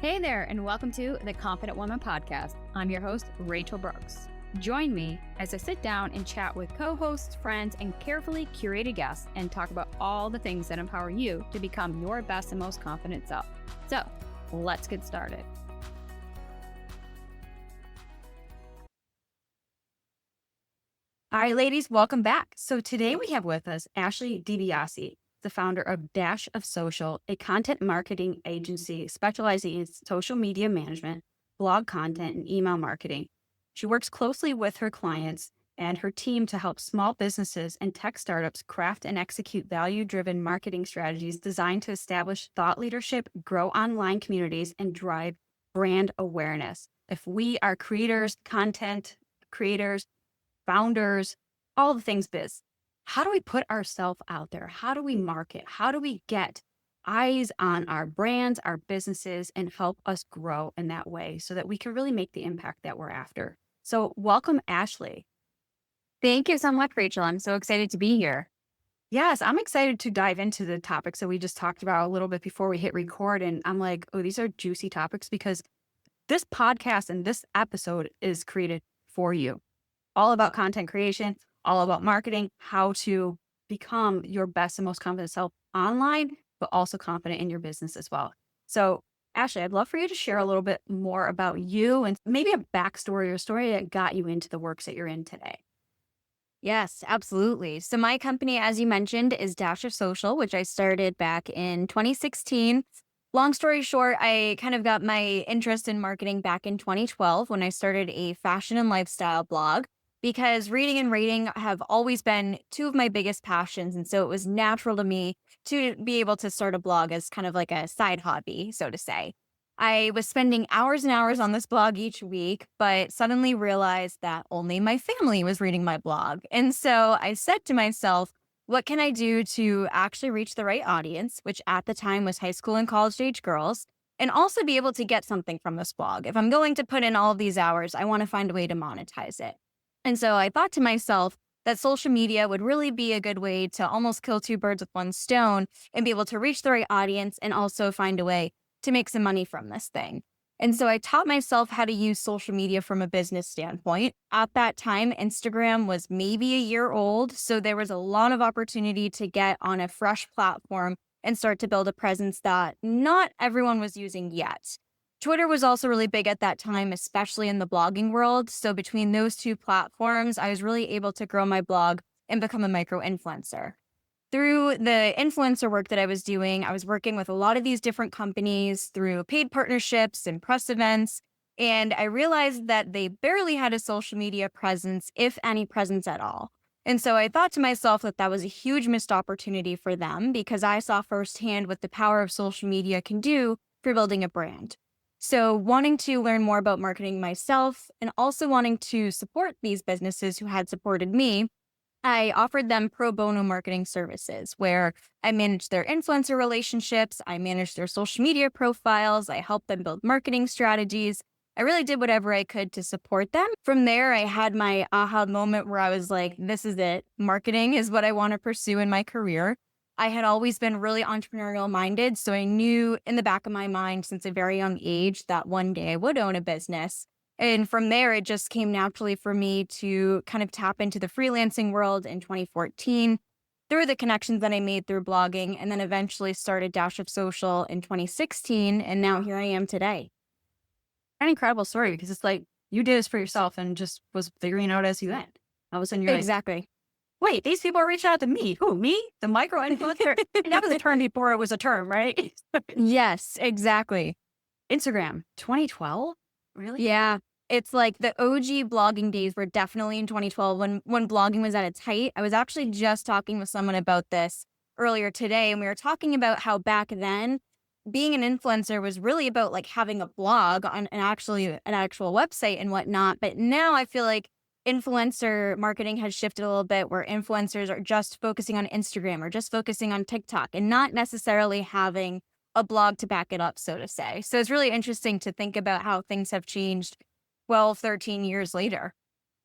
Hey there, and welcome to the Confident Woman Podcast. I'm your host, Rachel Brooks. Join me as I sit down and chat with co-hosts, friends, and carefully curated guests and talk about all the things that empower you to become your best and most confident self. So, let's get started. All right, ladies, welcome back. So today we have with us Ashley DiBiase, the founder of Dash of Social, a content marketing agency specializing in social media management, blog content, and email marketing. She works closely with her clients and her team to help small businesses and tech startups craft and execute value-driven marketing strategies designed to establish thought leadership, grow online communities, and drive brand awareness. If we are creators, content creators, founders, all the things biz, how do we put ourselves out there? How do we market? How do we get eyes on our brands, our businesses, and help us grow in that way so that we can really make the impact that we're after? So welcome, Ashley. Thank you so much, Rachel. I'm so excited to be here. Yes, I'm excited to dive into the topics that we just talked about a little bit before we hit record. And I'm like, oh, these are juicy topics because this podcast and this episode is created for you. All about content creation, all about marketing, how to become your best and most confident self online, but also confident in your business as well. So, Ashley, I'd love for you to share a little bit more about you and maybe a backstory or story that got you into the works that you're in today. Yes, absolutely. So my company, as you mentioned, is Dash of Social, which I started back in 2016. Long story short, I kind of got my interest in marketing back in 2012 when I started a fashion and lifestyle blog, because reading and writing have always been two of my biggest passions. And so it was natural to me to be able to start a blog as kind of like a side hobby, so to say. I was spending hours and hours on this blog each week, but suddenly realized that only my family was reading my blog. And so I said to myself, what can I do to actually reach the right audience, which at the time was high school and college age girls, and also be able to get something from this blog? If I'm going to put in all of these hours, I want to find a way to monetize it. And so I thought to myself that social media would really be a good way to almost kill two birds with one stone and be able to reach the right audience and also find a way to make some money from this thing. And so I taught myself how to use social media from a business standpoint. At that time, Instagram was maybe a year old, so there was a lot of opportunity to get on a fresh platform and start to build a presence that not everyone was using yet. Twitter was also really big at that time, especially in the blogging world. So between those two platforms, I was really able to grow my blog and become a micro influencer. Through the influencer work that I was doing, I was working with a lot of these different companies through paid partnerships and press events. And I realized that they barely had a social media presence, if any presence at all. And so I thought to myself that that was a huge missed opportunity for them, because I saw firsthand what the power of social media can do for building a brand. So wanting to learn more about marketing myself and also wanting to support these businesses who had supported me, I offered them pro bono marketing services where I managed their influencer relationships, I managed their social media profiles, I helped them build marketing strategies. I really did whatever I could to support them. From there, I had my aha moment where I was like, this is it. Marketing is what I want to pursue in my career. I had always been really entrepreneurial minded, so I knew in the back of my mind since a very young age that one day I would own a business. And from there, it just came naturally for me to kind of tap into the freelancing world in 2014 through the connections that I made through blogging, and then eventually started Dash of Social in 2016. And now here I am today. An incredible story because it's like you did this for yourself and just was figuring out as you went. All of a sudden you're Exactly. like, wait, these people are reaching out to me. Who, me? The micro influencer? That was a term before it was a term, right? Yes, exactly. Instagram, 2012? Really? Yeah. It's like the OG blogging days were definitely in 2012 when blogging was at its height. I was actually just talking with someone about this earlier today, and we were talking about how back then being an influencer was really about like having a blog on an actual website and whatnot. But now I feel like influencer marketing has shifted a little bit, where influencers are just focusing on Instagram or just focusing on TikTok and not necessarily having a blog to back it up, so to say. So it's really interesting to think about how things have changed 12, 13 years later.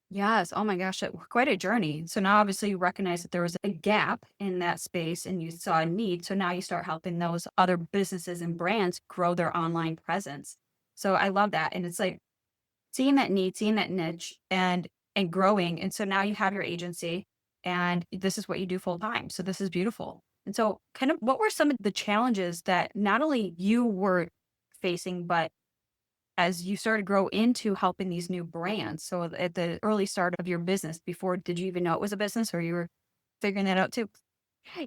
Yes. Oh my gosh, quite a journey. So now obviously you recognize that there was a gap in that space and you saw a need. So now you start helping those other businesses and brands grow their online presence. So I love that. And it's like seeing that need, seeing that niche and growing. And so now you have your agency and this is what you do full time. So this is beautiful. And so kind of what were some of the challenges that not only you were facing, but as you started to grow into helping these new brands? So at the early start of your business, before did you even know it was a business or you were figuring that out too?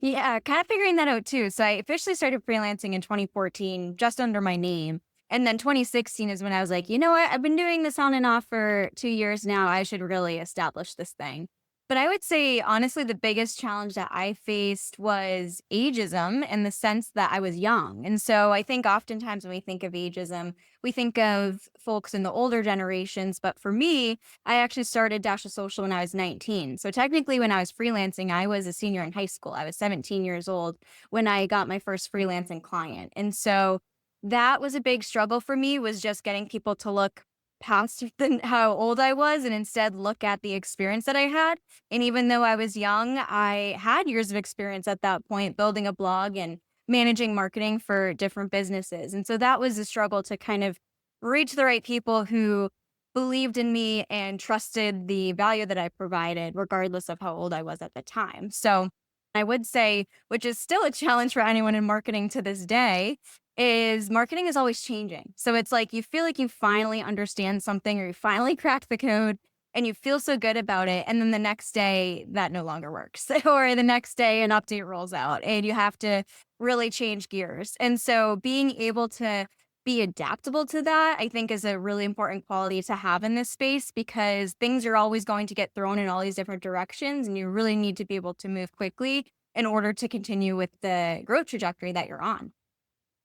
Yeah, kind of figuring that out too. So I officially started freelancing in 2014, just under my name. And then 2016 is when I was like, you know what? I've been doing this on and off for 2 years now. I should really establish this thing. But I would say, honestly, the biggest challenge that I faced was ageism in the sense that I was young. And so I think oftentimes when we think of ageism, we think of folks in the older generations. But for me, I actually started Dash of Social when I was 19. So technically, when I was freelancing, I was a senior in high school. I was 17 years old when I got my first freelancing client. And so that was a big struggle for me, was just getting people to look past how old I was and instead look at the experience that I had. And even though I was young, I had years of experience at that point building a blog and managing marketing for different businesses. And so that was a struggle to kind of reach the right people who believed in me and trusted the value that I provided, regardless of how old I was at the time. So I would say, which is still a challenge for anyone in marketing to this day, is marketing is always changing. So it's like you feel like you finally understand something or you finally cracked the code and you feel so good about it. And then the next day that no longer works. Or the next day an update rolls out and you have to really change gears. And so being able to be adaptable to that, I think, is a really important quality to have in this space because things are always going to get thrown in all these different directions. And you really need to be able to move quickly in order to continue with the growth trajectory that you're on.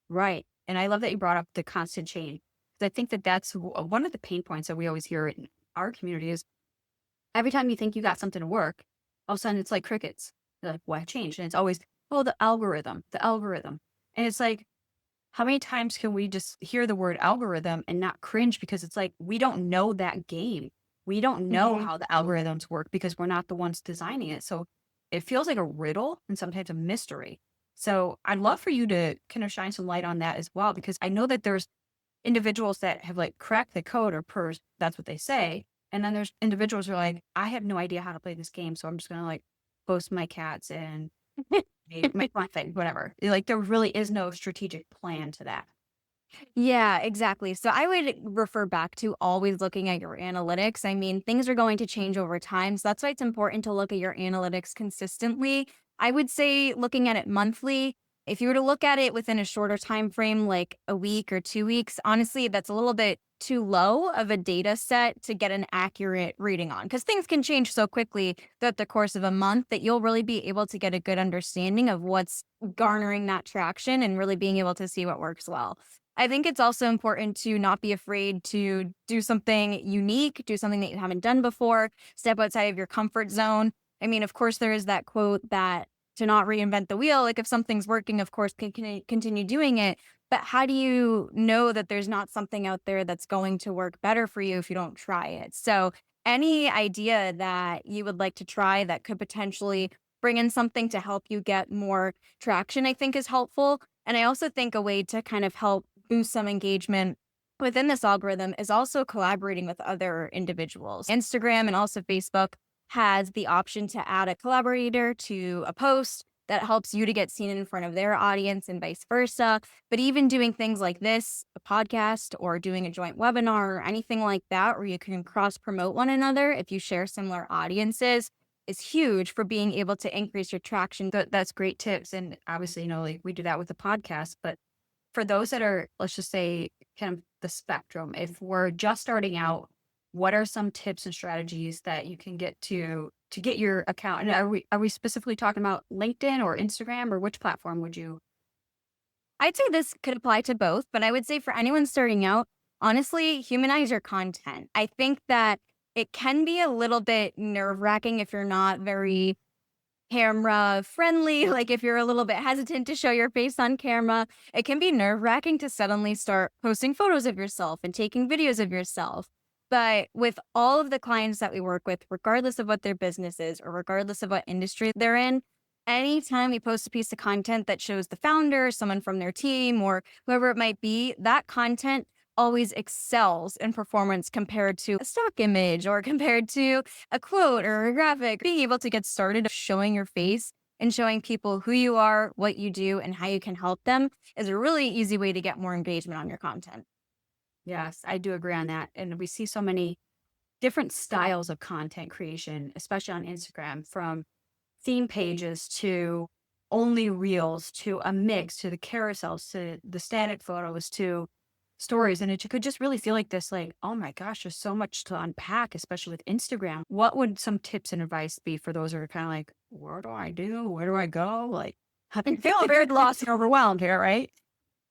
Right. And I love that you brought up the constant change. 'Cause I think that that's one of the pain points that we always hear in our community is every time you think you got something to work, all of a sudden it's like crickets. You're like, what changed? And it's always, oh, the algorithm, the algorithm. And it's like, how many times can we just hear the word algorithm and not cringe because it's like we don't know that game. We don't know Mhm. how the algorithms work because we're not the ones designing it. So it feels like a riddle and sometimes a mystery. So I'd love for you to kind of shine some light on that as well because I know that there's individuals that have like cracked the code or pers that's what they say. And then there's individuals who are like, I have no idea how to play this game. So I'm just gonna like post my cats and make my thing, whatever. Like there really is no strategic plan to that. Yeah, exactly. So I would refer back to always looking at your analytics. I mean, things are going to change over time. So that's why it's important to look at your analytics consistently. I would say looking at it monthly. If you were to look at it within a shorter time frame, like a week or 2 weeks, honestly, that's a little bit too low of a data set to get an accurate reading on because things can change so quickly throughout the course of a month that you'll really be able to get a good understanding of what's garnering that traction and really being able to see what works well. I think it's also important to not be afraid to do something unique, do something that you haven't done before, step outside of your comfort zone. I mean, of course, there is that quote that to not reinvent the wheel. Like if something's working, of course, can continue doing it. But how do you know that there's not something out there that's going to work better for you if you don't try it? So, any idea that you would like to try that could potentially bring in something to help you get more traction, I think is helpful. And I also think a way to kind of help boost some engagement within this algorithm is also collaborating with other individuals. Instagram and also Facebook has the option to add a collaborator to a post that helps you to get seen in front of their audience and vice versa. But even doing things like this, a podcast or doing a joint webinar or anything like that, where you can cross promote one another if you share similar audiences, is huge for being able to increase your traction. That's great tips. And obviously, like we do that with the podcast, but for those that are, let's just say, kind of the spectrum, if we're just starting out, what are some tips and strategies that you can get to get your account? And are we specifically talking about LinkedIn or Instagram or which platform would you? I'd say this could apply to both, but I would say for anyone starting out, honestly, humanize your content. I think that it can be a little bit nerve wracking if you're not very camera friendly, like if you're a little bit hesitant to show your face on camera. It can be nerve wracking to suddenly start posting photos of yourself and taking videos of yourself. But with all of the clients that we work with, regardless of what their business is or regardless of what industry they're in, anytime we post a piece of content that shows the founder, someone from their team, or whoever it might be, that content always excels in performance compared to a stock image or compared to a quote or a graphic. Being able to get started showing your face and showing people who you are, what you do, and how you can help them is a really easy way to get more engagement on your content. Yes, I do agree on that. And we see so many different styles of content creation, especially on Instagram, from theme pages to only reels to a mix to the carousels to the static photos to stories. And it could just really feel like this, like, oh my gosh, there's so much to unpack, especially with Instagram. What would some tips and advice be for those who are kind of like, what do I do? Where do I go? Like, I think feeling very lost and overwhelmed here, right?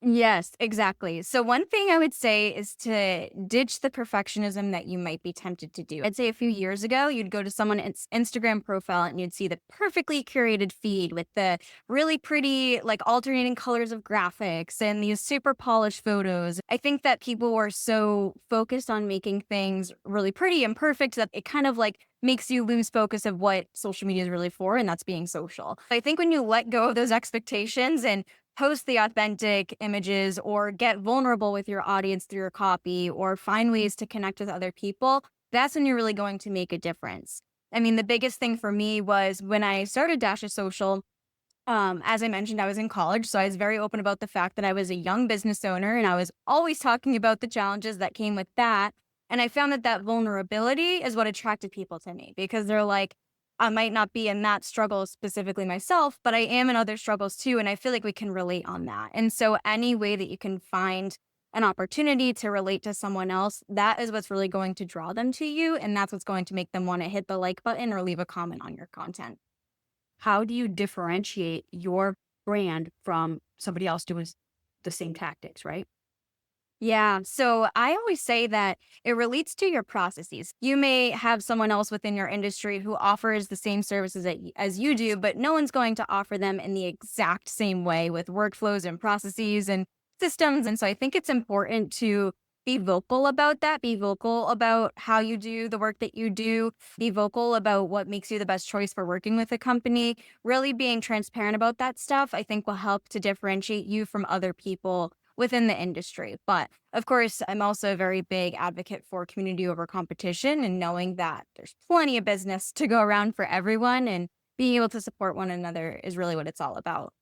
Yes, exactly. So one thing I would say is to ditch the perfectionism that you might be tempted to do. I'd say a few years ago, you'd go to someone's Instagram profile and you'd see the perfectly curated feed with the really pretty, like alternating colors of graphics and these super polished photos. I think that people were so focused on making things really pretty and perfect that it kind of like makes you lose focus of what social media is really for, and that's being social. I think when you let go of those expectations and post the authentic images or get vulnerable with your audience through your copy or find ways to connect with other people, that's when you're really going to make a difference. I mean, the biggest thing for me was when I started Dash of Social, as I mentioned, I was in college, so I was very open about the fact that I was a young business owner and I was always talking about the challenges that came with that. And I found that that vulnerability is what attracted people to me because they're like, I might not be in that struggle specifically myself, but I am in other struggles too. And I feel like we can relate on that. And so, any way that you can find an opportunity to relate to someone else, that is what's really going to draw them to you. And that's what's going to make them want to hit the like button or leave a comment on your content. How do you differentiate your brand from somebody else doing the same tactics, right? Yeah. So I always say that it relates to your processes. You may have someone else within your industry who offers the same services as you do, but no one's going to offer them in the exact same way with workflows and processes and systems. And so I think it's important to be vocal about that, be vocal about how you do the work that you do, be vocal about what makes you the best choice for working with a company. Really being transparent about that stuff, I think will help to differentiate you from other people within the industry. But of course, I'm also a very big advocate for community over competition and knowing that there's plenty of business to go around for everyone and being able to support one another is really what it's all about.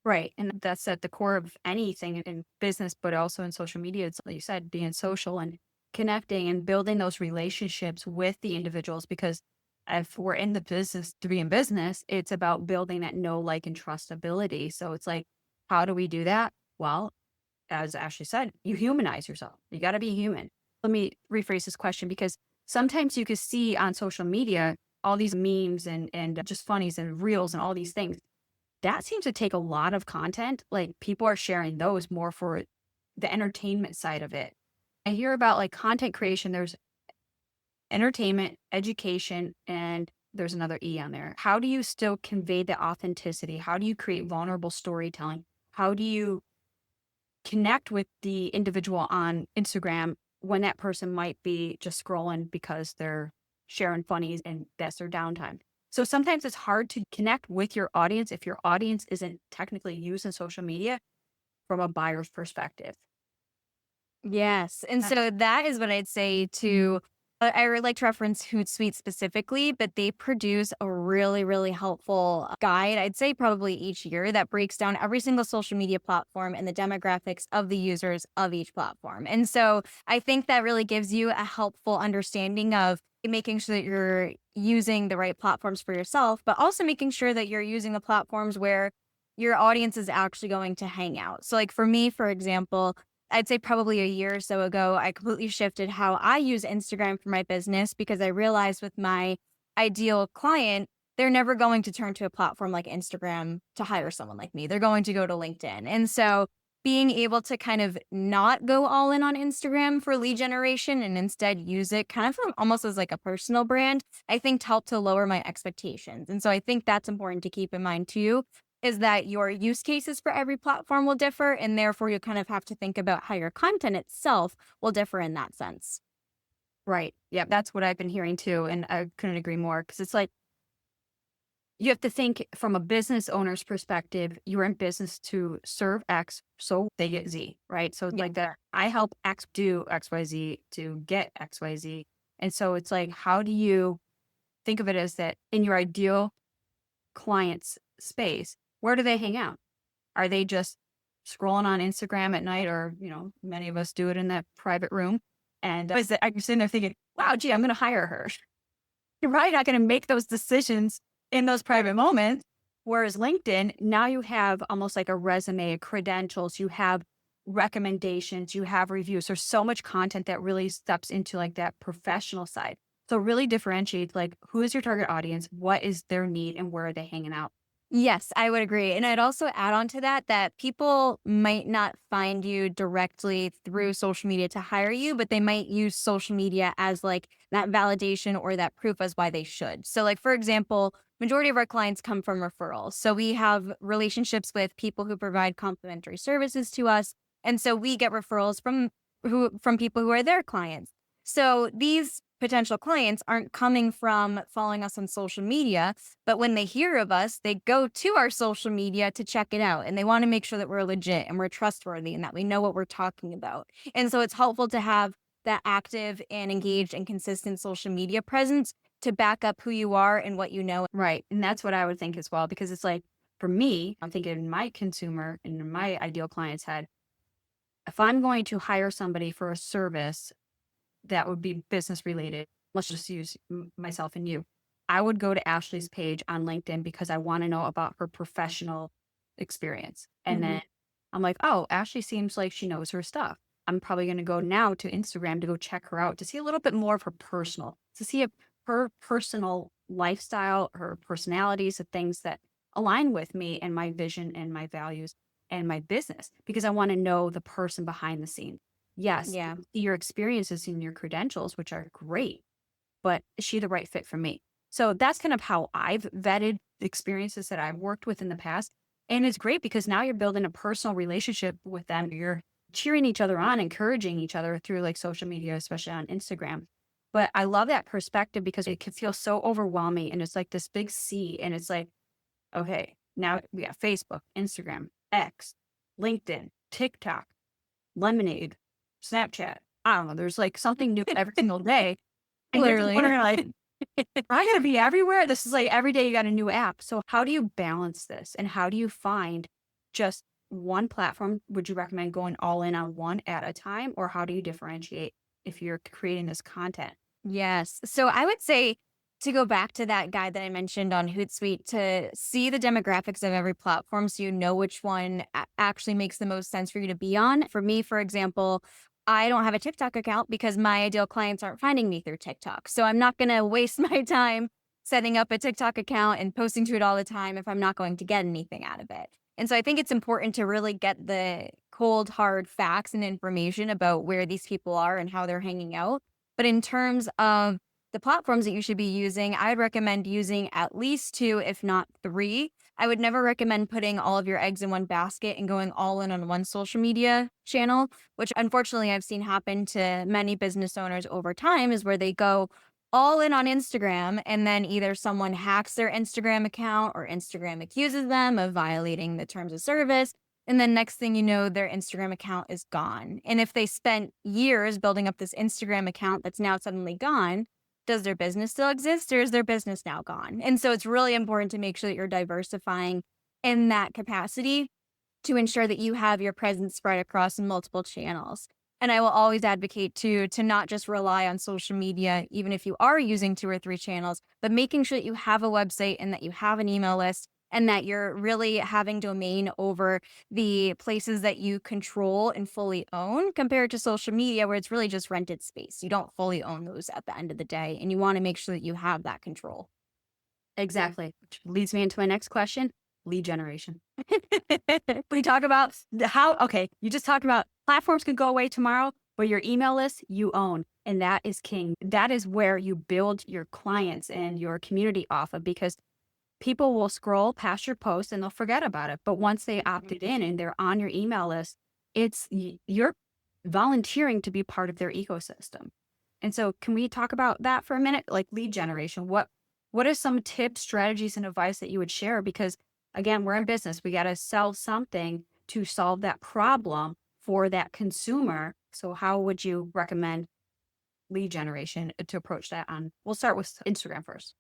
Right. And that's at the core of anything in business, but also in social media. It's like you said, being social and connecting and building those relationships with the individuals. Because if we're in the business to be in business, it's about building that know, like, and trustability. So it's like, how do we do that? Well, as Ashley said, you humanize yourself. You got to be human. Let me rephrase this question because sometimes you can see on social media all these memes and just funnies and reels and all these things that seems to take a lot of content. Like people are sharing those more for the entertainment side of it. I hear about like content creation, there's entertainment, education, and there's another E on there. How do you still convey the authenticity? How do you create vulnerable storytelling? How do you connect with the individual on Instagram when that person might be just scrolling because they're sharing funnies and that's their downtime. So sometimes it's hard to connect with your audience if your audience isn't technically using social media from a buyer's perspective. Yes, and Uh, so that is what I'd say to I really like to reference Hootsuite specifically, but they produce a really, really helpful guide, I'd say probably each year, that breaks down every single social media platform and the demographics of the users of each platform. And so I think that really gives you a helpful understanding of making sure that you're using the right platforms for yourself, but also making sure that you're using the platforms where your audience is actually going to hang out. So like for me, for example, I'd say probably a year or so ago, I completely shifted how I use Instagram for my business because I realized with my ideal client, they're never going to turn to a platform like Instagram to hire someone like me. They're going to go to LinkedIn. And so being able to kind of not go all in on Instagram for lead generation and instead use it kind of almost as like a personal brand, I think helped to lower my expectations. And so I think that's important to keep in mind too is that your use cases for every platform will differ, and therefore you kind of have to think about how your content itself will differ in that sense. Right. Yeah, that's what I've been hearing too. And I couldn't agree more because it's like you have to think from a business owner's perspective, you're in business to serve X so they get Z, right? So it's Yeah. like that I help X do XYZ to get XYZ. And so it's like, how do you think of it as that in your ideal client's space, where do they hang out? Are they just scrolling on Instagram at night or, many of us do it in that private room? And is that I'm sitting there thinking, wow, gee, I'm going to hire her. You're probably not going to make those decisions in those private moments. Whereas LinkedIn, now you have almost like a resume, credentials, you have recommendations, you have reviews. There's so much content that really steps into like that professional side. So really differentiates like who is your target audience, what is their need, and where are they hanging out? Yes, I would agree. And I'd also add on to that that people might not find you directly through social media to hire you, but they might use social media as like that validation or that proof as why they should. So like for example, majority of our clients come from referrals. So we have relationships with people who provide complimentary services to us. And so we get referrals from people who are their clients. So these potential clients aren't coming from following us on social media, but when they hear of us, they go to our social media to check it out and they want to make sure that we're legit and we're trustworthy and that we know what we're talking about. And so it's helpful to have that active and engaged and consistent social media presence to back up who you are and what you know. Right. And that's what I would think as well, because it's like for me, I'm thinking my consumer and my ideal client's head, if I'm going to hire somebody for a service that would be business related. Let's just use myself and you. I would go to Ashley's page on LinkedIn because I want to know about her professional experience. And Mhm. then I'm like, oh, Ashley seems like she knows her stuff. I'm probably going to go now to Instagram to go check her out to see a little bit more of her personal, to see if her personal lifestyle, her personalities, the things that align with me and my vision and my values and my business, because I want to know the person behind the scenes. Yes, Yeah. your experiences and your credentials, which are great, but is she the right fit for me? So that's kind of how I've vetted the experiences that I've worked with in the past. And it's great because now you're building a personal relationship with them. You're cheering each other on, encouraging each other through like social media, especially on Instagram. But I love that perspective because it can feel so overwhelming. And it's like this big sea. And it's like, okay, now we got Facebook, Instagram, X, LinkedIn, TikTok, Lemonade, Snapchat. I don't know. There's like something new every single day. And you're just Literally. wondering, like, I gotta be everywhere. This is like every day you got a new app. So how do you balance this? And how do you find just one platform? Would you recommend going all in on one at a time? Or how do you differentiate if you're creating this content? Yes. So I would say to go back to that guide that I mentioned on Hootsuite to see the demographics of every platform so you know which one actually makes the most sense for you to be on. For me, for example, I don't have a TikTok account because my ideal clients aren't finding me through TikTok. So I'm not going to waste my time setting up a TikTok account and posting to it all the time if I'm not going to get anything out of it. And so I think it's important to really get the cold, hard facts and information about where these people are and how they're hanging out, but in terms of the platforms that you should be using, I would recommend using at least two, if not three. I would never recommend putting all of your eggs in one basket and going all in on one social media channel, which unfortunately I've seen happen to many business owners over time, is where they go all in on Instagram and then either someone hacks their Instagram account or Instagram accuses them of violating the terms of service. And then next thing you know, their Instagram account is gone. And if they spent years building up this Instagram account that's now suddenly gone, does their business still exist or is their business now gone? And so it's really important to make sure that you're diversifying in that capacity to ensure that you have your presence spread across multiple channels. And I will always advocate to not just rely on social media, even if you are using two or three channels, but making sure that you have a website and that you have an email list and that you're really having domain over the places that you control and fully own compared to social media where it's really just rented space. You don't fully own those at the end of the day, and you want to make sure that you have that control. Exactly. Which leads me into my next question, lead generation. We talk about okay, you just talked about platforms could go away tomorrow, but your email list you own. And that is king. That is where you build your clients and your community off of because people will scroll past your post and they'll forget about it. But once they opted in and they're on your email list, you're volunteering to be part of their ecosystem. And so can we talk about that for a minute? Like lead generation. What are some tips, strategies, and advice that you would share? Because again, we're in business. We got to sell something to solve that problem for that consumer. So how would you recommend lead generation to approach that on? We'll start with Instagram first.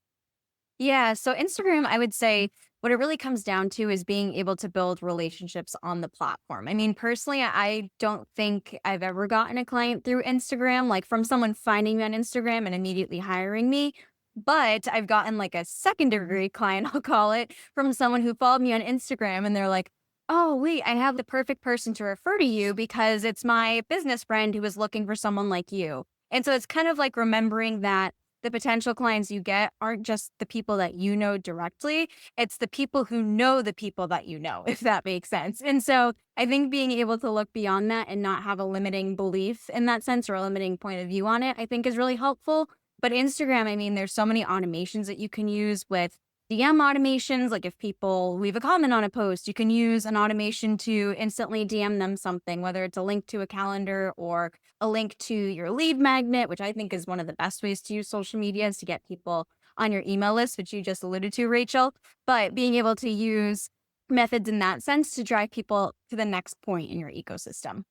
Yeah. So Instagram, I would say what it really comes down to is being able to build relationships on the platform. I mean, personally, I don't think I've ever gotten a client through Instagram, like from someone finding me on Instagram and immediately hiring me. But I've gotten like a second degree client, I'll call it, from someone who followed me on Instagram and they're like, oh, wait, I have the perfect person to refer to you because it's my business friend who is looking for someone like you. And so it's kind of like remembering that the potential clients you get aren't just the people that you know directly, it's the people who know the people that you know, if that makes sense. And so I think being able to look beyond that and not have a limiting belief in that sense or a limiting point of view on it, I think is really helpful. But Instagram, I mean, there's so many automations that you can use with DM automations. Like if people leave a comment on a post, you can use an automation to instantly DM them something, whether it's a link to a calendar or a link to your lead magnet, which I think is one of the best ways to use social media is to get people on your email list, which you just alluded to, Rachel. But being able to use methods in that sense to drive people to the next point in your ecosystem.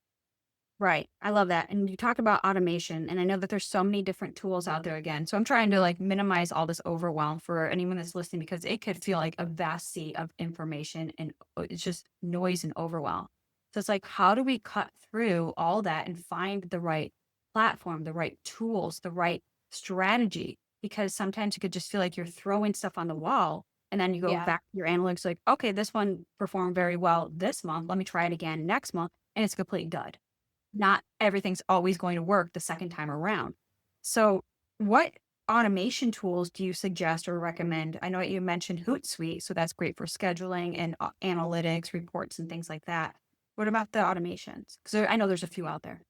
Right. I love that. And you talked about automation, and I know that there's so many different tools out there again. So I'm trying to like minimize all this overwhelm for anyone that's listening because it could feel like a vast sea of information and it's just noise and overwhelm. So it's like, how do we cut through all that and find the right platform, the right tools, the right strategy? Because sometimes it could just feel like you're throwing stuff on the wall and then you go Yeah. back to your analytics like, okay, this one performed very well this month. Let me try it again next month. And it's a complete dud. Not everything's always going to work the second time around. So, what automation tools do you suggest or recommend? I know you mentioned Hootsuite, so that's great for scheduling and analytics, reports, and things like that. What about the automations? Because I know there's a few out there.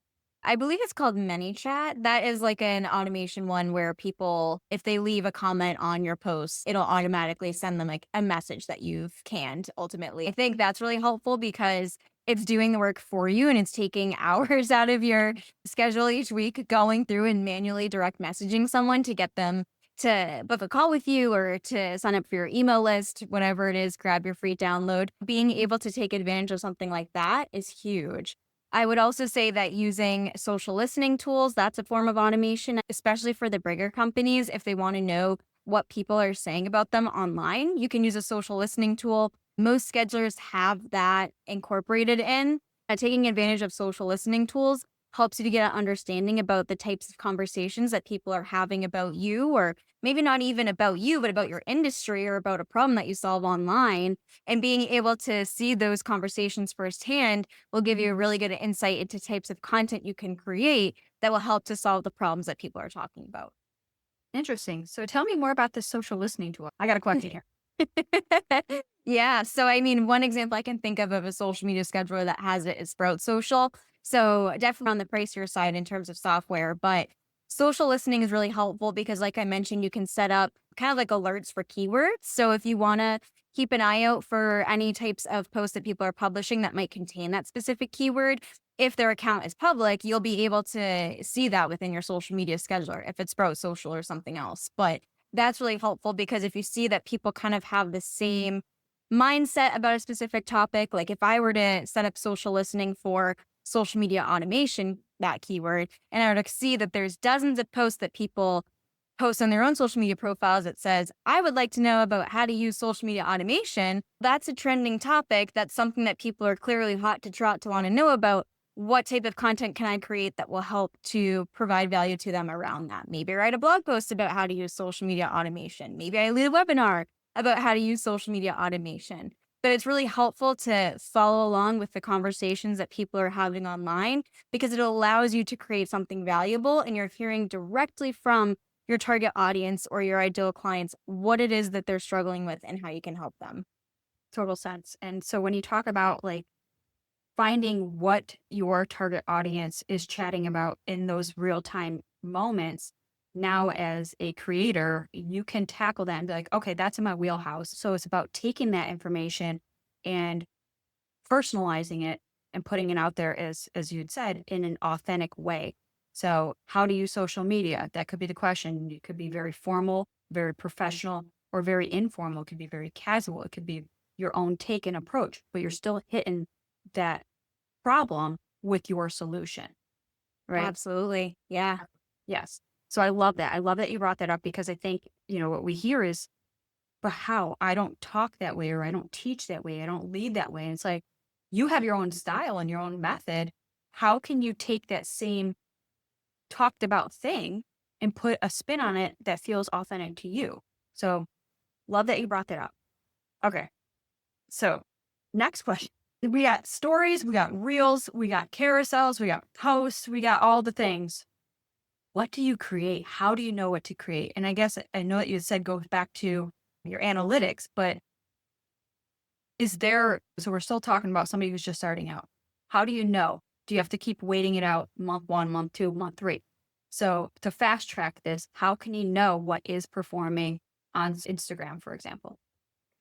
I believe it's called ManyChat. That is like an automation one where people, if they leave a comment on your post, it'll automatically send them like a message that you've canned ultimately. I think that's really helpful because it's doing the work for you and it's taking hours out of your schedule each week going through and manually direct messaging someone to get them to book a call with you or to sign up for your email list, whatever it is, grab your free download. Being able to take advantage of something like that is huge. I would also say that using social listening tools, that's a form of automation, especially for the bigger companies. If they want to know what people are saying about them online, you can use a social listening tool. Most schedulers have that incorporated in. Taking advantage of social listening tools helps you to get an understanding about the types of conversations that people are having about you, or maybe not even about you, but about your industry or about a problem that you solve online. And being able to see those conversations firsthand will give you a really good insight into types of content you can create that will help to solve the problems that people are talking about. Interesting. So, tell me more about this social listening tool. I got a question here. Yeah. So, I mean, one example I can think of a social media scheduler that has it is Sprout Social. So, definitely on the pricier side in terms of software, but social listening is really helpful because, like I mentioned, you can set up kind of like alerts for keywords. So, if you want to keep an eye out for any types of posts that people are publishing that might contain that specific keyword, if their account is public, you'll be able to see that within your social media scheduler if it's Sprout Social or something else. But that's really helpful because if you see that people kind of have the same mindset about a specific topic, like if I were to set up social listening for social media automation, that keyword, and I were to see that there's dozens of posts that people post on their own social media profiles that says, I would like to know about how to use social media automation. That's a trending topic. That's something that people are clearly hot to trot to want to know about. What type of content can I create that will help to provide value to them around that? Maybe write a blog post about how to use social media automation. Maybe I lead a webinar about how to use social media automation. But it's really helpful to follow along with the conversations that people are having online because it allows you to create something valuable and you're hearing directly from your target audience or your ideal clients what it is that they're struggling with and how you can help them. Total sense. And so, when you talk about like finding what your target audience is chatting about in those real time moments. Now, as a creator, you can tackle that and be like, okay, that's in my wheelhouse. So it's about taking that information and personalizing it and putting it out there as you'd said, in an authentic way. So, how to use social media? That could be the question. It could be very formal, very professional, or very informal. It could be very casual. It could be your own take and approach, but you're still hitting that problem with your solution, right? Absolutely. Yeah. Yes. So I love that. I love that you brought that up because I think, what we hear is, but how? I don't talk that way, or I don't teach that way. I don't lead that way. And it's like, you have your own style and your own method. How can you take that same talked about thing and put a spin on it that feels authentic to you? So love that you brought that up. Okay. So next question. We got stories, we got reels, we got carousels, we got posts, we got all the things. What do you create? How do you know what to create? And I guess I know that you said goes back to your analytics, but so we're still talking about somebody who's just starting out. How do you know? Do you have to keep waiting it out month one, month two, month three? So to fast track this, how can you know what is performing on Instagram, for example?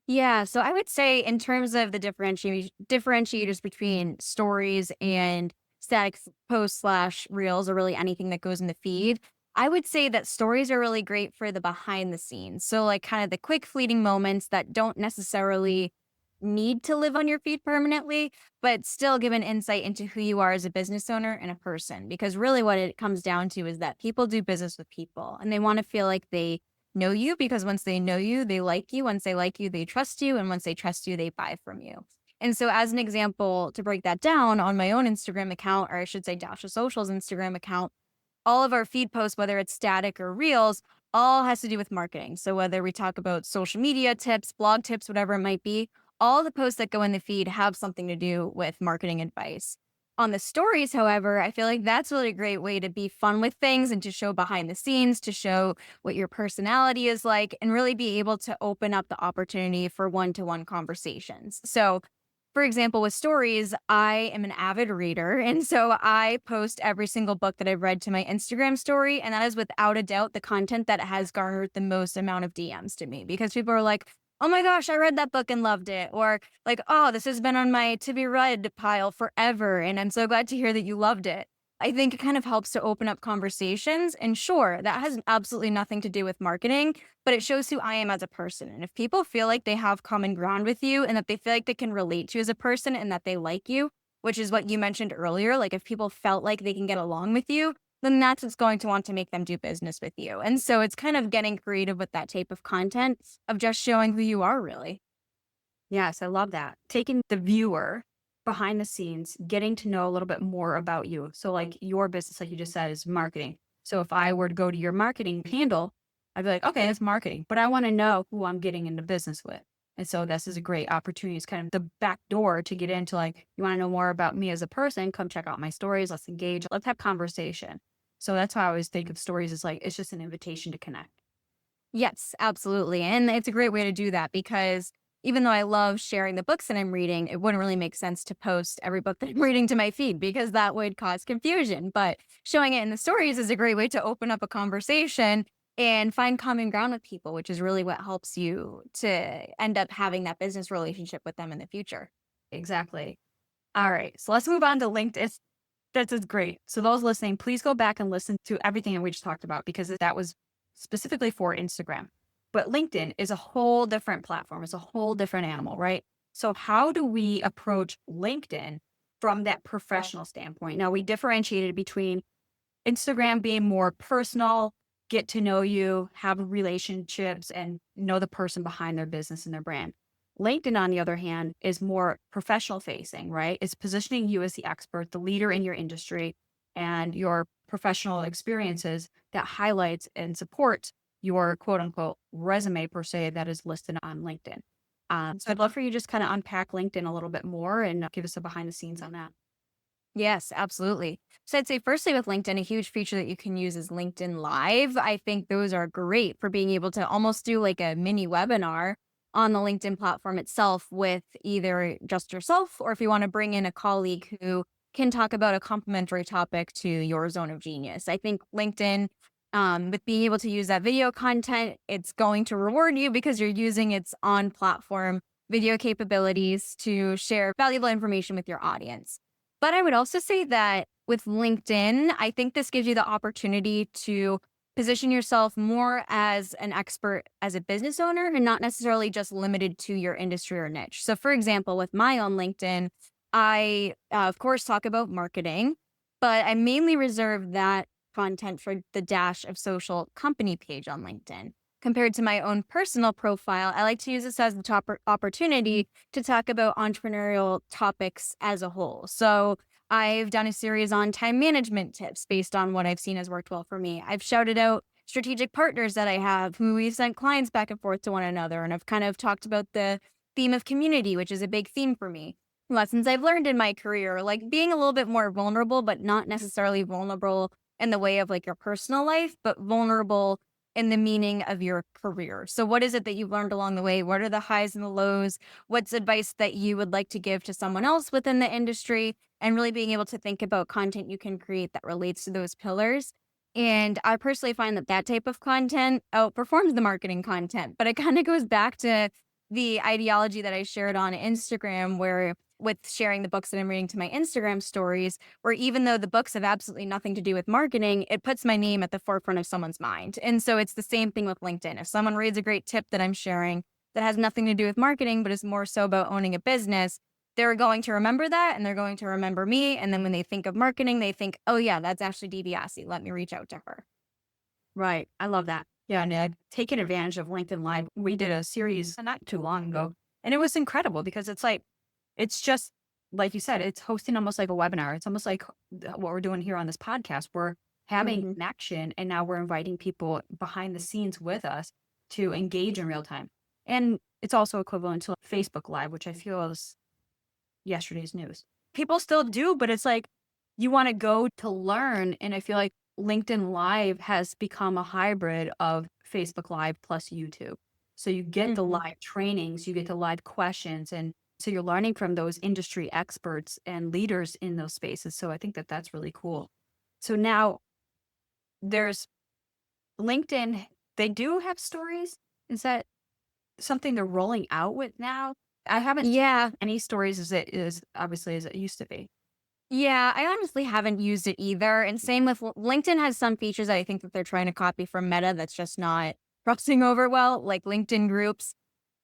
Yeah, so I would say in terms of the differentiators between stories and static posts slash reels, or really anything that goes in the feed, I would say that stories are really great for the behind the scenes. So like kind of the quick fleeting moments that don't necessarily need to live on your feed permanently, but still give an insight into who you are as a business owner and a person. Because really what it comes down to is that people do business with people and they want to feel like they know you, because once they know you, they like you. Once they like you, they trust you. And once they trust you, they buy from you. And so, as an example, to break that down on my own Instagram account, or I should say Dasha Social's Instagram account, all of our feed posts, whether it's static or reels, all has to do with marketing. So whether we talk about social media tips, blog tips, whatever it might be, all the posts that go in the feed have something to do with marketing advice. On the stories, however, I feel like that's really a great way to be fun with things and to show behind the scenes, to show what your personality is like, and really be able to open up the opportunity for one-to-one conversations. So for example, with stories, I am an avid reader. And so I post every single book that I've read to my Instagram story. And that is without a doubt the content that has garnered the most amount of DMs to me, because people are like, oh my gosh, I read that book and loved it. Or like, oh, this has been on my to be read pile forever. And I'm so glad to hear that you loved it. I think it kind of helps to open up conversations. And sure, that has absolutely nothing to do with marketing, but it shows who I am as a person. And if people feel like they have common ground with you and that they feel like they can relate to you as a person and that they like you, which is what you mentioned earlier, like if people felt like they can get along with you, then that's what's going to want to make them do business with you. And so it's kind of getting creative with that type of content of just showing who you are really. Yes, I love that. Taking the viewer behind the scenes, getting to know a little bit more about you. So, like your business, like you just said, is marketing. So, if I were to go to your marketing handle, I'd be like, okay, it's marketing, but I want to know who I'm getting into business with. And so, this is a great opportunity. It's kind of the back door to get into, like, you want to know more about me as a person? Come check out my stories. Let's engage. Let's have conversation. So, that's how I always think of stories, is like, it's just an invitation to connect. Yes, absolutely. And it's a great way to do that because even though I love sharing the books that I'm reading, it wouldn't really make sense to post every book that I'm reading to my feed because that would cause confusion. But showing it in the stories is a great way to open up a conversation and find common ground with people, which is really what helps you to end up having that business relationship with them in the future. Exactly. All right. So, let's move on to LinkedIn. That is great. So those listening, please go back and listen to everything that we just talked about, because that was specifically for Instagram. But LinkedIn is a whole different platform. It's a whole different animal, right? So how do we approach LinkedIn from that professional standpoint? Now, we differentiated between Instagram being more personal, get to know you, have relationships, and know the person behind their business and their brand. LinkedIn, on the other hand, is more professional facing, right? It's positioning you as the expert, the leader in your industry, and your professional experiences that highlights and supports your quote unquote resume, per se, that is listed on LinkedIn. So I'd love for you to just kind of unpack LinkedIn a little bit more and give us a behind the scenes on that. Yes, absolutely. So I'd say firstly with LinkedIn, a huge feature that you can use is LinkedIn Live. I think those are great for being able to almost do like a mini webinar on the LinkedIn platform itself with either just yourself, or if you want to bring in a colleague who can talk about a complementary topic to your zone of genius. I think LinkedIn, with being able to use that video content, it's going to reward you because you're using its on platform video capabilities to share valuable information with your audience. But I would also say that with LinkedIn, I think this gives you the opportunity to position yourself more as an expert as a business owner and not necessarily just limited to your industry or niche. So, for example, with my own LinkedIn, I, of course, talk about marketing, but I mainly reserve that content for the Dash of Social company page on LinkedIn. Compared to my own personal profile, I like to use this as the top opportunity to talk about entrepreneurial topics as a whole. So, I've done a series on time management tips based on what I've seen has worked well for me. I've shouted out strategic partners that I have who we've sent clients back and forth to one another. And I've kind of talked about the theme of community, which is a big theme for me. Lessons I've learned in my career, like being a little bit more vulnerable, but not necessarily vulnerable in the way of like your personal life, but vulnerable in the meaning of your career. So, what is it that you've learned along the way? What are the highs and the lows? What's advice that you would like to give to someone else within the industry? And really being able to think about content you can create that relates to those pillars. And I personally find that that type of content outperforms the marketing content, but it kind of goes back to the ideology that I shared on Instagram, where with sharing the books that I'm reading to my Instagram stories, where even though the books have absolutely nothing to do with marketing, it puts my name at the forefront of someone's mind. And so it's the same thing with LinkedIn. If someone reads a great tip that I'm sharing that has nothing to do with marketing, but is more so about owning a business, they're going to remember that and they're going to remember me. And then when they think of marketing, they think, oh, yeah, that's actually DiBiase. Let me reach out to her. Right. I love that. Yeah. And I've taken advantage of LinkedIn Live. We did a series not too long ago, and it was incredible because it's like, it's just like you said, it's hosting almost like a webinar. It's almost like what we're doing here on this podcast. We're having Hmm. connection, and now we're inviting people behind the scenes with us to engage in real time. And it's also equivalent to Facebook Live, which I feel is yesterday's news. People still do, but it's like you want to go to learn. And I feel like LinkedIn Live has become a hybrid of Facebook Live plus YouTube. So you get the Hmm. live trainings, you get the live questions. And so you're learning from those industry experts and leaders in those spaces. So I think that that's really cool. So now there's LinkedIn, they do have stories. Is that something they're rolling out with now? I haven't seen Yeah. any stories as it is obviously as it used to be. Yeah. I honestly haven't used it either. And same with LinkedIn has some features that I think that they're trying to copy from Meta that's just not crossing over well, like LinkedIn groups.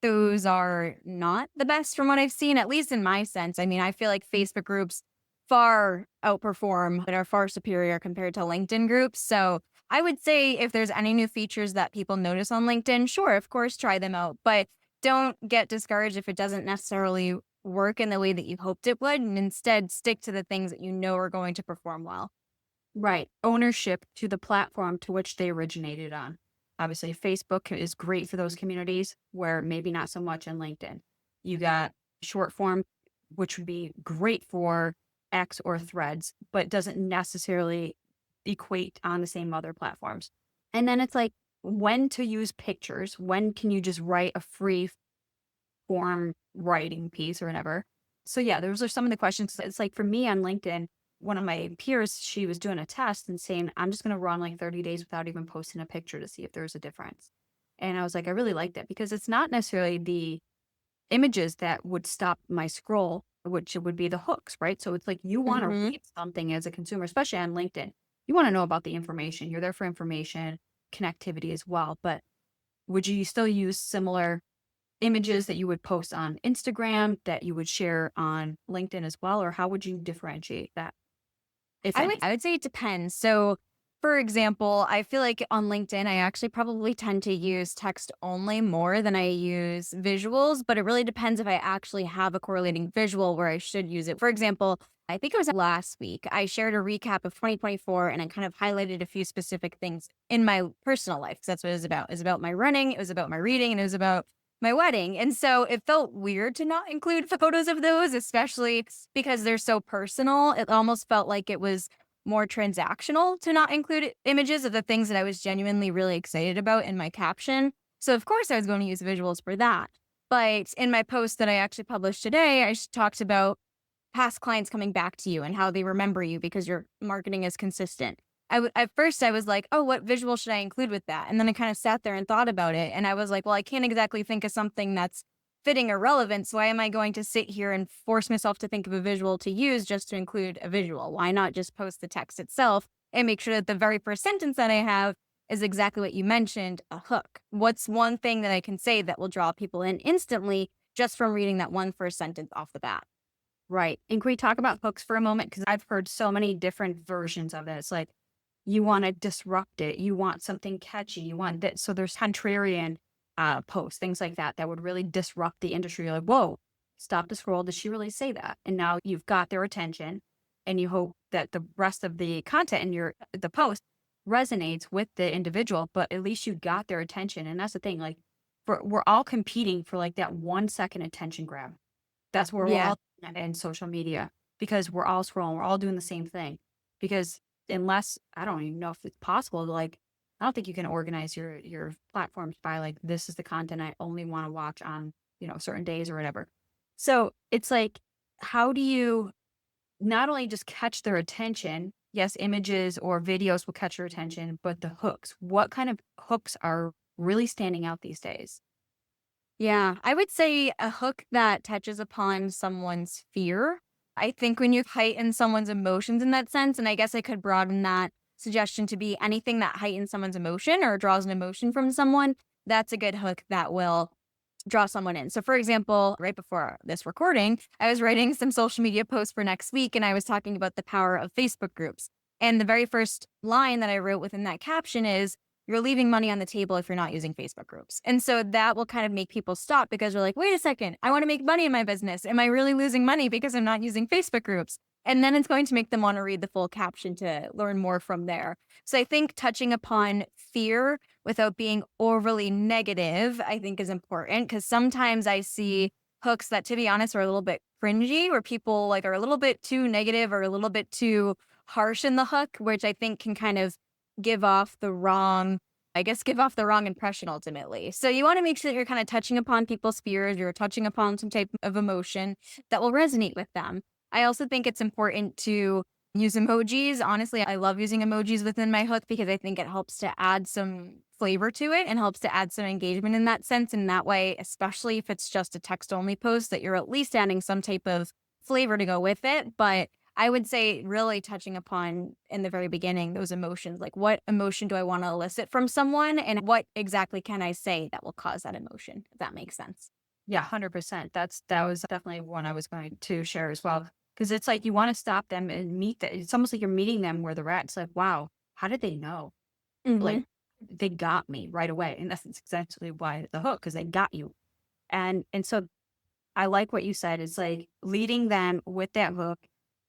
Those are not the best from what I've seen, at least in my sense. I mean, I feel like Facebook groups far outperform and are far superior compared to LinkedIn groups. So I would say if there's any new features that people notice on LinkedIn, sure, of course, try them out. But don't get discouraged if it doesn't necessarily work in the way that you hoped it would. And instead, stick to the things that you know are going to perform well. Right. Ownership to the platform to which they originated on. Obviously, Facebook is great for those communities where maybe not so much on LinkedIn. You got short form, which would be great for X or threads, but doesn't necessarily equate on the same other platforms. And then it's like when to use pictures, when can you just write a free form writing piece or whatever. So yeah, those are some of the questions. It's like for me on LinkedIn, one of my peers, she was doing a test and saying, I'm just going to run like 30 days without even posting a picture to see if there's a difference. And I was like, I really like that because it's not necessarily the images that would stop my scroll, which would be the hooks, right? So it's like you want to Hmm. read something as a consumer, especially on LinkedIn. You want to know about the information. You're there for information, connectivity as well. But would you still use similar images that you would post on Instagram that you would share on LinkedIn as well? Or how would you differentiate that, if any? I would say it depends. So, for example, I feel like on LinkedIn, I actually probably tend to use text only more than I use visuals, but it really depends if I actually have a correlating visual where I should use it. For example, I think it was last week, I shared a recap of 2024 and I kind of highlighted a few specific things in my personal life because that's what it was about. It was about my running, it was about my reading, and it was about my wedding. And so it felt weird to not include photos of those, especially because they're so personal. It almost felt like it was more transactional to not include images of the things that I was genuinely really excited about in my caption. So, of course, I was going to use visuals for that. But in my post that I actually published today, talked about past clients coming back to you and how they remember you because your marketing is consistent. At first I was like, oh, what visual should I include with that? And then I kind of sat there and thought about it. And I was like, well, I can't exactly think of something that's fitting or relevant. So why am I going to sit here and force myself to think of a visual to use just to include a visual? Why not just post the text itself and make sure that the very first sentence that I have is exactly what you mentioned, a hook? What's one thing that I can say that will draw people in instantly just from reading that one first sentence off the bat? Right. And can we talk about hooks for a moment? Because I've heard so many different versions of this. Like, you want to disrupt it, you want something catchy, you want that. So there's contrarian posts, things like that, that would really disrupt the industry. You're like, whoa, stop the scroll. Did she really say that? And now you've got their attention, and you hope that the rest of the content in the post resonates with the individual, but at least you got their attention. And that's the thing. Like, we're all competing for like that 1 second attention grab. That's where we're Yeah. all in social media, because we're all scrolling, we're all doing the same thing. Because unless, I don't even know if it's possible to like, I don't think you can organize your platforms by like, this is the content I only want to watch on, certain days or whatever. So it's like, how do you not only just catch their attention? Yes, images or videos will catch your attention, but the hooks. What kind of hooks are really standing out these days? Yeah, I would say a hook that touches upon someone's fear. I think when you heighten someone's emotions in that sense, and I guess I could broaden that suggestion to be anything that heightens someone's emotion or draws an emotion from someone, that's a good hook that will draw someone in. So, for example, right before this recording, I was writing some social media posts for next week and I was talking about the power of Facebook groups. And the very first line that I wrote within that caption is, you're leaving money on the table if you're not using Facebook groups. And so that will kind of make people stop because they're like, wait a second, I want to make money in my business. Am I really losing money because I'm not using Facebook groups? And then it's going to make them want to read the full caption to learn more from there. So I think touching upon fear without being overly negative, I think is important because sometimes I see hooks that, to be honest, are a little bit cringy, where people like are a little bit too negative or a little bit too harsh in the hook, which I think can kind of give off the wrong, give off the wrong impression ultimately. So you want to make sure that you're kind of touching upon people's fears, you're touching upon some type of emotion that will resonate with them. I also think it's important to use emojis. Honestly, I love using emojis within my hook because I think it helps to add some flavor to it and helps to add some engagement in that sense. And that way, especially if it's just a text only post, that you're at least adding some type of flavor to go with it. But I would say really touching upon in the very beginning those emotions, like what emotion do I want to elicit from someone and what exactly can I say that will cause that emotion, if that makes sense. Yeah, 100%. That was definitely one I was going to share as well. Because it's like you want to stop them and meet them. It's almost like you're meeting them where they're at. It's like, wow, how did they know? Like, Mhm. they got me right away. And that's essentially why the hook, because they got you. And so I like what you said. It's like leading them with that hook.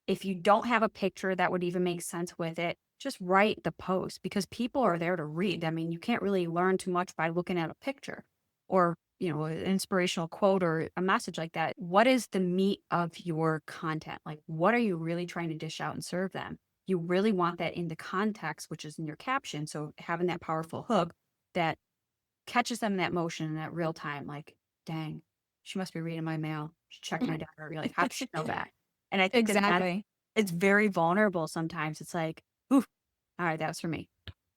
If you don't have a picture that would even make sense with it, just write the post, because people are there to read. I mean, you can't really learn too much by looking at a picture or, an inspirational quote or a message like that. What is the meat of your content? Like, what are you really trying to dish out and serve them? You really want that in the context, which is in your caption. So having that powerful hook that catches them in that motion in that real time, like, dang, she must be reading my mail. She checked my diary. You're like, how does she know that? And I think that Exactly. it's very vulnerable sometimes. It's like, ooh, all right, that was for me.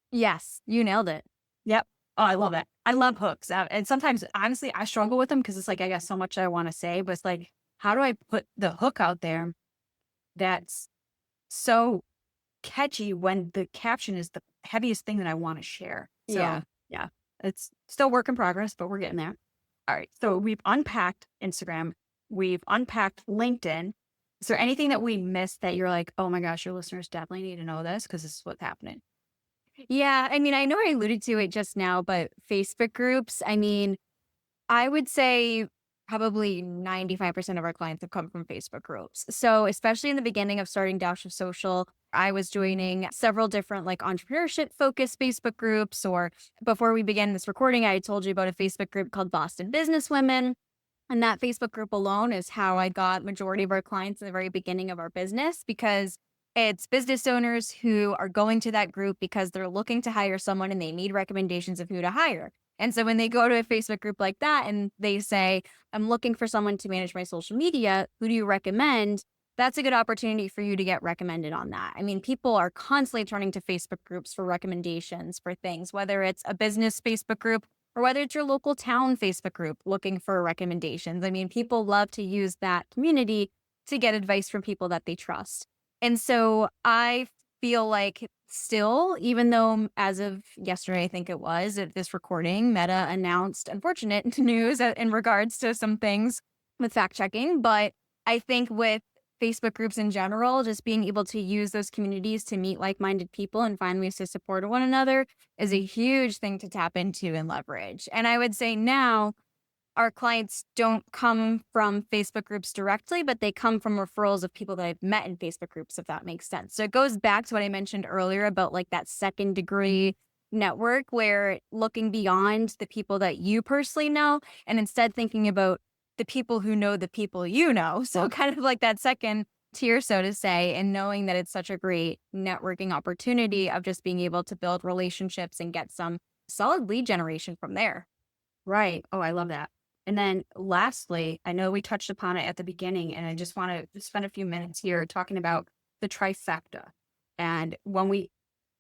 Yes, you nailed it. Yep. Oh, I love that. I love hooks. And sometimes, honestly, I struggle with them because it's like I got so much I want to say, but it's like, how do I put the hook out there that's so catchy when the caption is the heaviest thing that I want to share? So, Yeah. yeah, it's still work in progress, but we're getting there. All right. So we've unpacked Instagram. We've unpacked LinkedIn. Is there anything that we missed that you're like, oh my gosh, your listeners definitely need to know this because this is what's happening? Yeah, I mean, I know I alluded to it just now, but Facebook groups, I mean, I would say probably 95% of our clients have come from Facebook groups. So, especially in the beginning of starting Dash of Social, I was joining several different like entrepreneurship focused Facebook groups. Or before we began this recording, I had told you about a Facebook group called Boston Business Women. And that Facebook group alone is how I got majority of our clients in the very beginning of our business, because it's business owners who are going to that group because they're looking to hire someone and they need recommendations of who to hire. And so when they go to a Facebook group like that and they say, I'm looking for someone to manage my social media, who do you recommend? That's a good opportunity for you to get recommended on that. I mean, people are constantly turning to Facebook groups for recommendations for things, whether it's a business Facebook group or whether it's your local town Facebook group looking for recommendations. I mean, people love to use that community to get advice from people that they trust. And so I feel like still, even though as of yesterday, I think it was at this recording, Meta announced unfortunate news in regards to some things with fact checking. But I think with Facebook groups in general, just being able to use those communities to meet like minded people and find ways to support one another is a huge thing to tap into and leverage. And I would say now, our clients don't come from Facebook groups directly, but they come from referrals of people that I've met in Facebook groups, if that makes sense. So it goes back to what I mentioned earlier about like that second degree network where looking beyond the people that you personally know and instead thinking about the people who know the people you know. So kind of like that second tier, so to say, and knowing that it's such a great networking opportunity of just being able to build relationships and get some solid lead generation from there. Right. Oh, I love that. And then lastly, I know we touched upon it at the beginning, and I just want to spend a few minutes here talking about the trifecta. And when we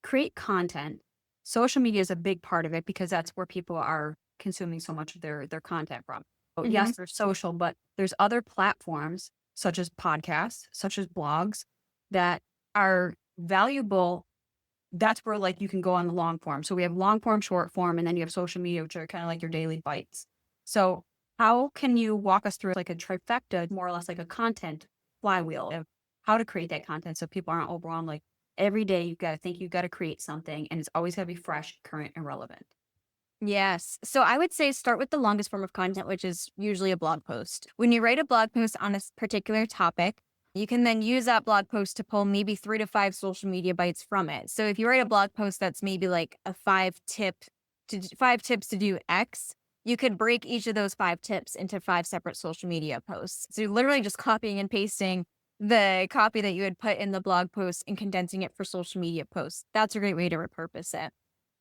create content, social media is a big part of it because that's where people are consuming so much of their content from. Oh, Mhm. yes, there's social, but there's other platforms such as podcasts, such as blogs that are valuable. That's where like you can go on the long form. So we have long form, short form, and then you have social media, which are kind of like your daily bites. So how can you walk us through like a trifecta, more or less like a content flywheel of how to create that content so people aren't overwhelmed? Like every day you've got to think you've got to create something and it's always got to be fresh, current, and relevant. Yes. So I would say start with the longest form of content, which is usually a blog post. When you write a blog post on a particular topic, you can then use that blog post to pull maybe 3 to 5 social media bites from it. So if you write a blog post that's maybe like a 5 tips to do X, you could break each of those 5 tips into 5 separate social media posts. So you're literally just copying and pasting the copy that you had put in the blog post and condensing it for social media posts. That's a great way to repurpose it.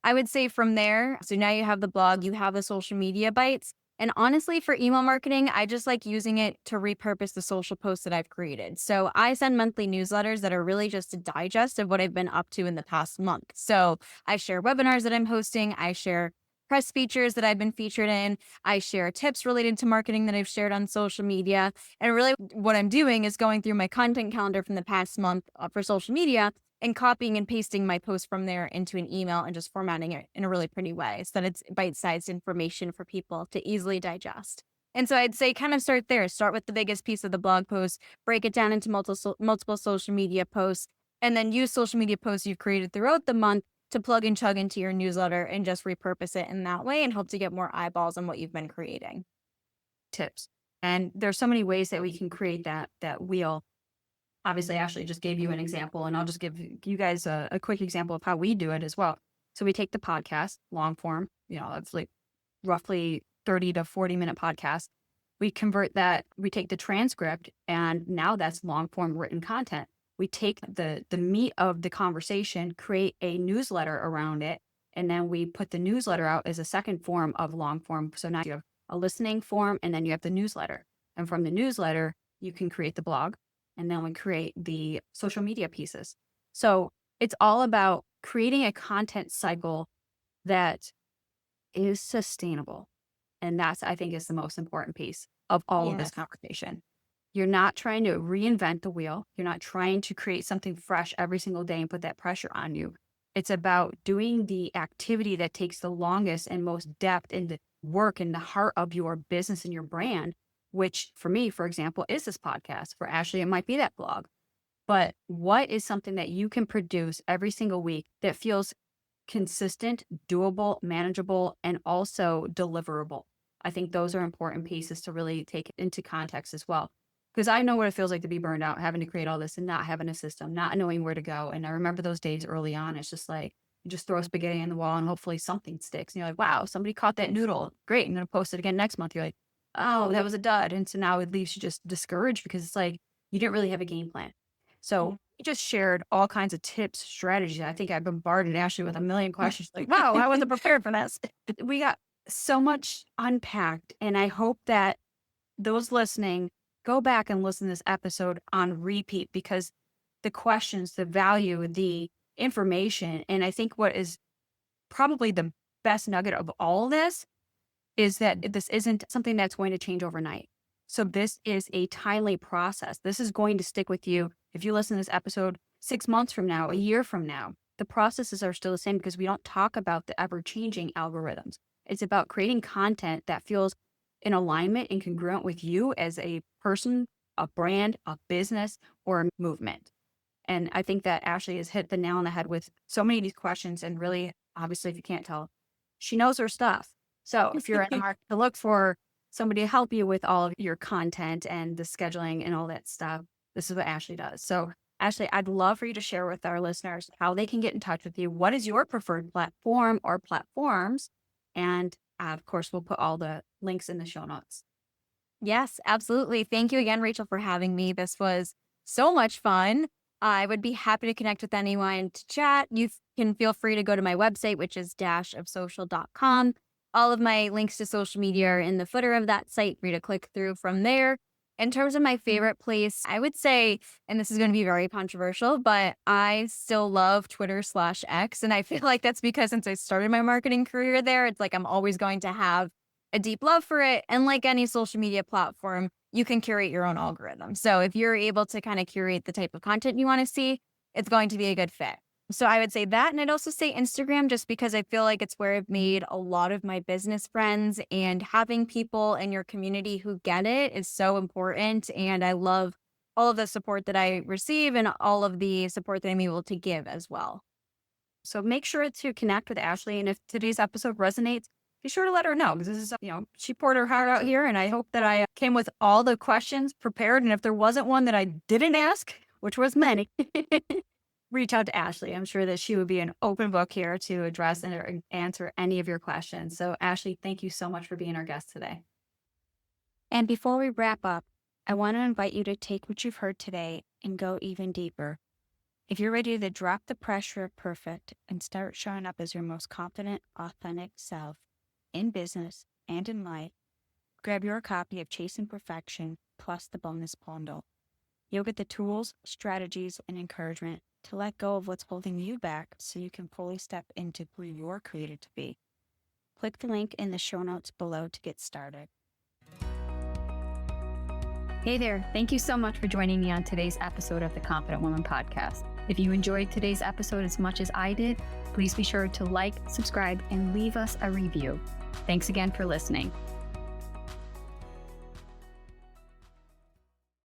I would say from there, so now you have the blog, you have the social media bites. And honestly, for email marketing, I just like using it to repurpose the social posts that I've created. So I send monthly newsletters that are really just a digest of what I've been up to in the past month. So I share webinars that I'm hosting, I share press features that I've been featured in, I share tips related to marketing that I've shared on social media. And really, what I'm doing is going through my content calendar from the past month for social media and copying and pasting my post from there into an email and just formatting it in a really pretty way so that it's bite-sized information for people to easily digest. And so I'd say kind of start there. Start with the biggest piece of the blog post, break it down into multiple social media posts, and then use social media posts you've created throughout the month to plug and chug into your newsletter and just repurpose it in that way and hope to get more eyeballs on what you've been creating. Tips. And there's so many ways that we can create that wheel. Obviously, Ashley just gave you an example, and I'll just give you guys a quick example of how we do it as well. So we take the podcast, long form, it's like roughly 30 to 40-minute podcast. We convert that, we take the transcript, and now that's long form written content. We take the meat of the conversation, create a newsletter around it, and then we put the newsletter out as a second form of long form. So now you have a listening form, and then you have the newsletter. And from the newsletter, you can create the blog, and then we create the social media pieces. So it's all about creating a content cycle that is sustainable. And that's, I think, is the most important piece of all of this Yes. conversation. You're not trying to reinvent the wheel. You're not trying to create something fresh every single day and put that pressure on you. It's about doing the activity that takes the longest and most depth in the work in the heart of your business and your brand, which for me, for example, is this podcast. For Ashley, it might be that blog. But what is something that you can produce every single week that feels consistent, doable, manageable, and also deliverable? I think those are important pieces to really take into context as well. Because I know what it feels like to be burned out, having to create all this and not having a system, not knowing where to go. And I remember those days early on. It's just like you just throw spaghetti on the wall and hopefully something sticks. And you're like, wow, somebody caught that noodle. Great. I'm going to post it again next month. You're like, oh, that was a dud. And so now it leaves you just discouraged because it's like you didn't really have a game plan. So you just shared all kinds of tips, strategies. I think I bombarded Ashley with a million questions. Like, wow, I wasn't prepared for this. We got so much unpacked. And I hope that those listening go back and listen to this episode on repeat because the questions, the value, the information, and I think what is probably the best nugget of all this is that this isn't something that's going to change overnight. So this is a timely process. This is going to stick with you. If you listen to this episode 6 months from now, a year from now, the processes are still the same because we don't talk about the ever changing algorithms. It's about creating content that feels in alignment and congruent with you as a person, a brand, a business, or a movement. And I think that Ashley has hit the nail on the head with so many of these questions. And really, obviously, if you can't tell, she knows her stuff. So if you're in the market to look for somebody to help you with all of your content and the scheduling and all that stuff, this is what Ashley does. So Ashley, I'd love for you to share with our listeners how they can get in touch with you. What is your preferred platform or platforms? And of course, we'll put all the links in the show notes. Yes, absolutely. Thank you again, Rachel, for having me. This was so much fun. I would be happy to connect with anyone to chat. You can feel free to go to my website, which is dashofsocial.com. All of my links to social media are in the footer of that site for you to click through from there. In terms of my favorite place, I would say, and this is going to be very controversial, but I still love Twitter/X. And I feel like that's because since I started my marketing career there, it's like I'm always going to have a deep love for it. And like any social media platform, you can curate your own algorithm. So if you're able to kind of curate the type of content you want to see, it's going to be a good fit. So I would say that. And I'd also say Instagram, just because I feel like it's where I've made a lot of my business friends, and having people in your community who get it is so important. And I love all of the support that I receive and all of the support that I'm able to give as well. So make sure to connect with Ashley. And if today's episode resonates, be sure to let her know because this is, she poured her heart out here. And I hope that I came with all the questions prepared. And if there wasn't one that I didn't ask, which was many, reach out to Ashley. I'm sure that she would be an open book here to address and answer any of your questions. So Ashley, thank you so much for being our guest today. And before we wrap up, I want to invite you to take what you've heard today and go even deeper. If you're ready to drop the pressure of perfect and start showing up as your most confident, authentic self in business and in life, grab your copy of Chasing Perfection plus the bonus bundle. You'll get the tools, strategies, and encouragement to let go of what's holding you back so you can fully step into who you're created to be. Click the link in the show notes below to get started. Hey there, thank you so much for joining me on today's episode of the Confident Woman Podcast. If you enjoyed today's episode as much as I did, please be sure to like, subscribe, and leave us a review. Thanks again for listening.